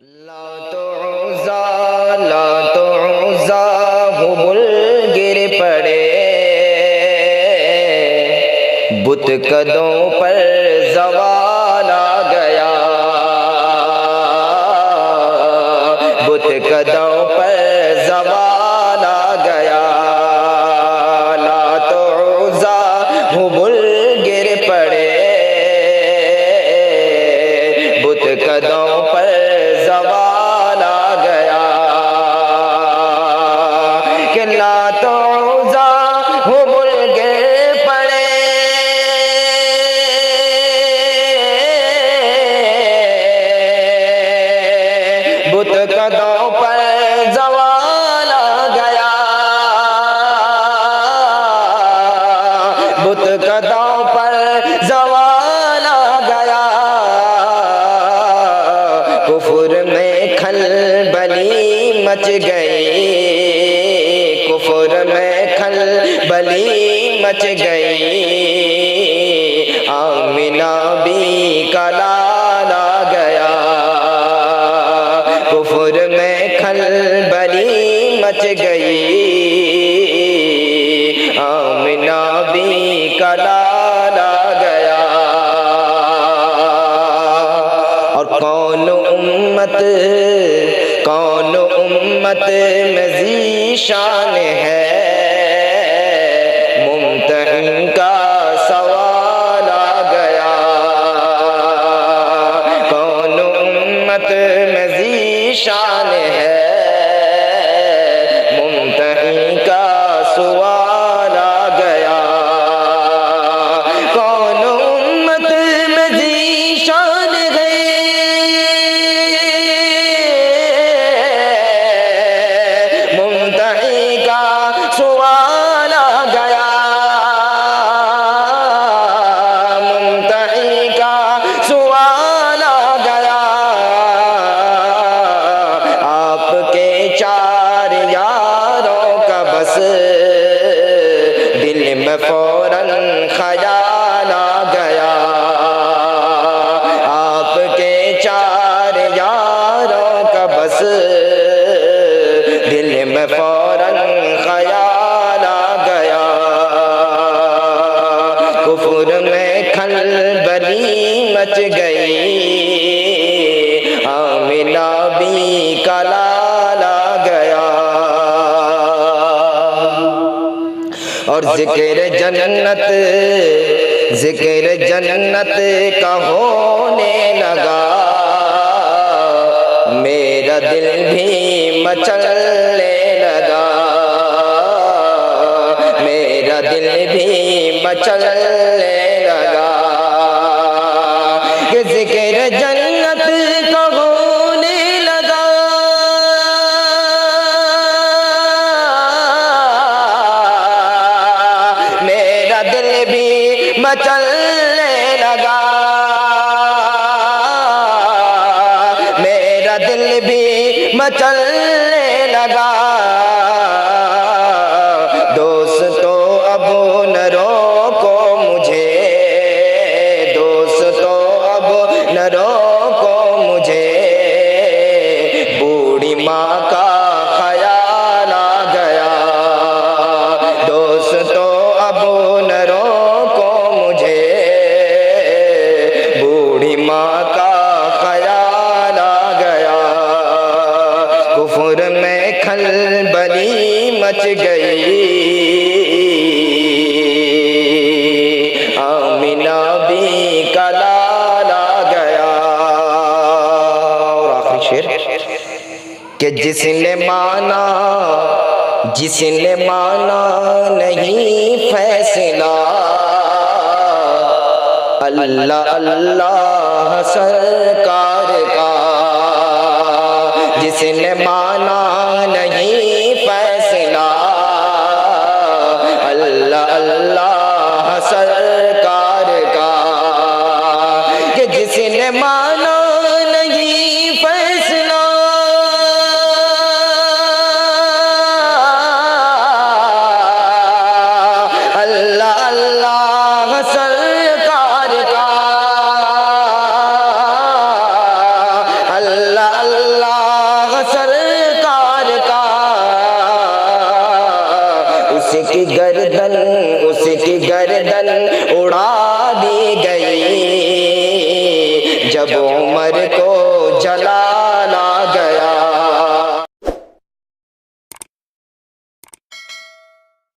लातुज़ा हुबुल गिर पड़े, बुत कदों पर ज़वाल आ गया, बुत कदों पर ज़वाल आ गया। लातुज़ा हुबुल गिर पड़े, बुत कदों पर ज़वाल आ गया। कि लातुज़ा हुबुल गिर पड़े, बुत कदों पर ज़वाल आ गया, बुत कदों पर ज़वाल आ गया। कुफ्र में खलबली मच गई, कुफ्र में खलबली मच गई। आमिना भी का लाल आ गया, कुफ्र में खलबली मच गई। आमिना भी का लाल आ गया। और कौन उम्मत में ज़ीशान है, मुम्तहिन का सवाल आ गया। कौन उम्मत में ज़ीशान है, मुम्तहिन का सवाल आ गया। कौन उम्मत में ज़ीशान है, मुम्तहिन का सवाल आ गया, मुम्तहिन का सवाल आ गया। आपके चार यारों का बस दिल में फौरन ख्याल आ गया। आपके चार यारों का बस दिल में फौरन ख्याल आ गया। कुफ्र में खलबली मच गई, आमिना भी का लाल आ गया। और जिक्र जन्नत का होने लगा, मेरा दिल भी मचलने लगा, मेरा दिल भी मचलने लगा। कि जिक्र जन्नत का होने लगा, मेरा दिल भी मचलने लगा, मेरा दिल भी मचलने लगा। दोस्तों अब न रोको मुझे, दोस्तों अब न रोको मुझे, बूढ़ी माँ का ख्याल आ गया। दोस्तों अब न रोको मुझे, बूढ़ी माँ का ख्याल आ गया। कुफ्र में खलबली मच गई, आमिना भी का लाल आ गया। और आखिरी शेर कि जिसने माना नहीं फैसला, अल्लाह अल्लाह सरकार का। जिसने माना नहीं फैसला, अल्लाह अल्लाह सरकार का। कि जिसने माना नहीं फैसला, अल्लाह अल्लाह सरकार का, अल्लाह उसकी गर्दन उड़ा